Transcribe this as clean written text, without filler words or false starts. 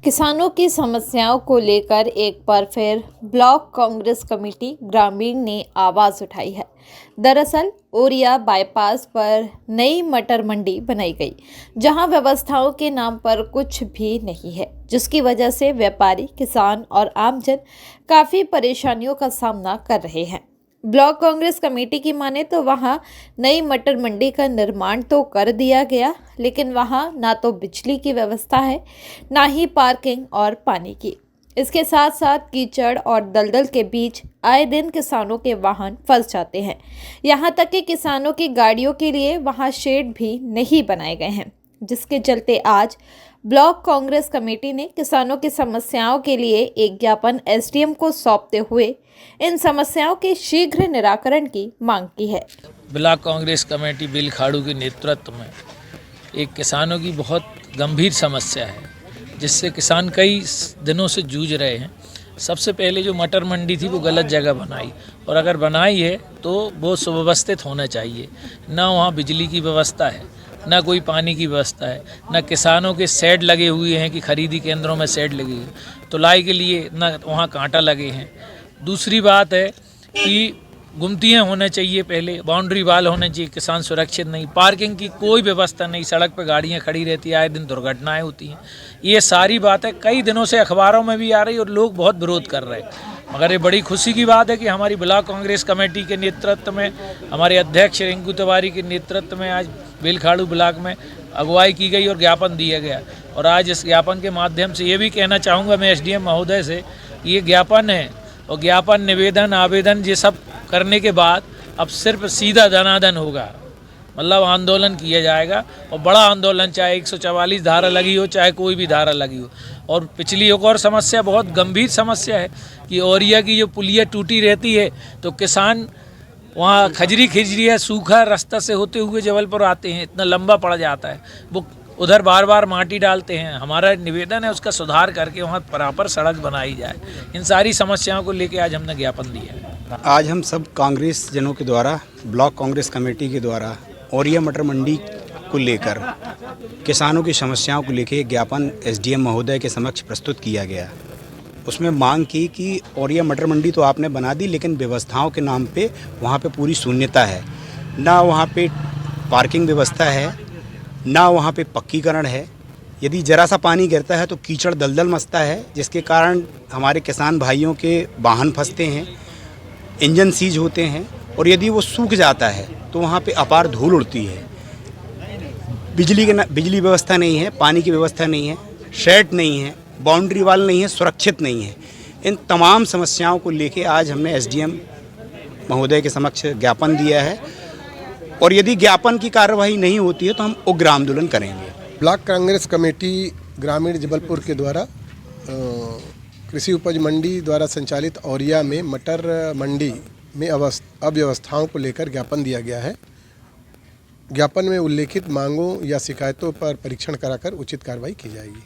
किसानों की समस्याओं को लेकर एक बार फिर ब्लॉक कांग्रेस कमेटी ग्रामीण ने आवाज़ उठाई है। दरअसल ओरिया बाईपास पर नई मटर मंडी बनाई गई, जहां व्यवस्थाओं के नाम पर कुछ भी नहीं है, जिसकी वजह से व्यापारी, किसान और आमजन काफ़ी परेशानियों का सामना कर रहे हैं। ब्लॉक कांग्रेस कमेटी की माने तो वहां नई मटर मंडी का निर्माण तो कर दिया गया, लेकिन वहां ना तो बिजली की व्यवस्था है, ना ही पार्किंग और पानी की। इसके साथ साथ कीचड़ और दलदल के बीच आए दिन किसानों के वाहन फंस जाते हैं। यहां तक कि किसानों की गाड़ियों के लिए वहां शेड भी नहीं बनाए गए हैं, जिसके चलते आज ब्लॉक कांग्रेस कमेटी ने किसानों की समस्याओं के लिए एक ज्ञापन एसडीएम को सौंपते हुए इन समस्याओं के शीघ्र निराकरण की मांग की है। ब्लॉक कांग्रेस कमेटी बिलखाड़ू के नेतृत्व में एक किसानों की बहुत गंभीर समस्या है, जिससे किसान कई दिनों से जूझ रहे हैं। सबसे पहले जो मटर मंडी थी वो गलत जगह बनाई, और अगर बनाई है तो वो सुव्यवस्थित होना चाहिए। ना वहाँ बिजली की व्यवस्था है, ना कोई पानी की व्यवस्था है, ना किसानों के शेड लगे हुए हैं कि खरीदी केंद्रों में शेड लगे हुए, तुलाई के लिए ना वहाँ कांटा लगे हैं। दूसरी बात है कि गुमतियाँ होने चाहिए, पहले बाउंड्री वाल होने चाहिए, किसान सुरक्षित नहीं, पार्किंग की कोई व्यवस्था नहीं, सड़क पर गाड़ियाँ खड़ी रहती है, आए दिन दुर्घटनाएं होती हैं। ये सारी बातें कई दिनों से अखबारों में भी आ रही और लोग बहुत विरोध कर रहे हैं। मगर ये बड़ी खुशी की बात है कि हमारी ब्लॉक कांग्रेस कमेटी के नेतृत्व में, हमारे अध्यक्ष रिंकू तिवारी के नेतृत्व में आज बिलखाड़ू ब्लॉक में अगुवाई की गई और ज्ञापन दिया गया। और आज इस ज्ञापन के माध्यम से ये भी कहना चाहूँगा मैं एसडीएम महोदय से, ये ज्ञापन है और ज्ञापन, निवेदन, आवेदन ये सब करने के बाद अब सिर्फ सीधा धनाधन होगा, मतलब आंदोलन किया जाएगा। और बड़ा आंदोलन, चाहे 144 धारा लगी हो, चाहे कोई भी धारा लगी हो। और पिछली एक और समस्या, बहुत गंभीर समस्या है कि ओरिया की जो पुलिया टूटी रहती है तो किसान वहाँ खिजरिया सूखा रास्ता से होते हुए जबलपुर आते हैं, इतना लंबा पड़ जाता है, वो उधर बार बार माटी डालते हैं। हमारा निवेदन है उसका सुधार करके वहाँ प्रॉपर सड़क बनाई जाए। इन सारी समस्याओं को लेकर आज हमने ज्ञापन दिया है। आज हम सब कांग्रेस जनों के द्वारा, ब्लॉक कांग्रेस कमेटी के द्वारा ओरिया मटर मंडी को लेकर किसानों की समस्याओं को लेकर एक ज्ञापन एसडीएम महोदय के समक्ष प्रस्तुत किया गया। उसमें मांग की कि ओरिया मटर मंडी तो आपने बना दी, लेकिन व्यवस्थाओं के नाम पे वहाँ पे पूरी शून्यता है। ना वहाँ पे पार्किंग व्यवस्था है, ना वहाँ पे पक्कीकरण है। यदि ज़रा सा पानी गिरता है तो कीचड़ दलदल मचता है, जिसके कारण हमारे किसान भाइयों के वाहन फंसते हैं, इंजन सीज होते हैं। और यदि वो सूख जाता है तो वहाँ पे अपार धूल उड़ती है। बिजली व्यवस्था नहीं है, पानी की व्यवस्था नहीं है, शेड नहीं है, बाउंड्री वाल नहीं है, सुरक्षित नहीं है। इन तमाम समस्याओं को लेके आज हमने एसडीएम महोदय के समक्ष ज्ञापन दिया है, और यदि ज्ञापन की कार्रवाई नहीं होती है तो हम उग्र आंदोलन करेंगे। ब्लॉक कांग्रेस कमेटी ग्रामीण जबलपुर के द्वारा कृषि उपज मंडी द्वारा संचालित ओरिया में मटर मंडी में अव्यवस्थाओं को लेकर ज्ञापन दिया गया है। ज्ञापन में उल्लेखित मांगों या शिकायतों पर परीक्षण कराकर उचित कार्रवाई की जाएगी।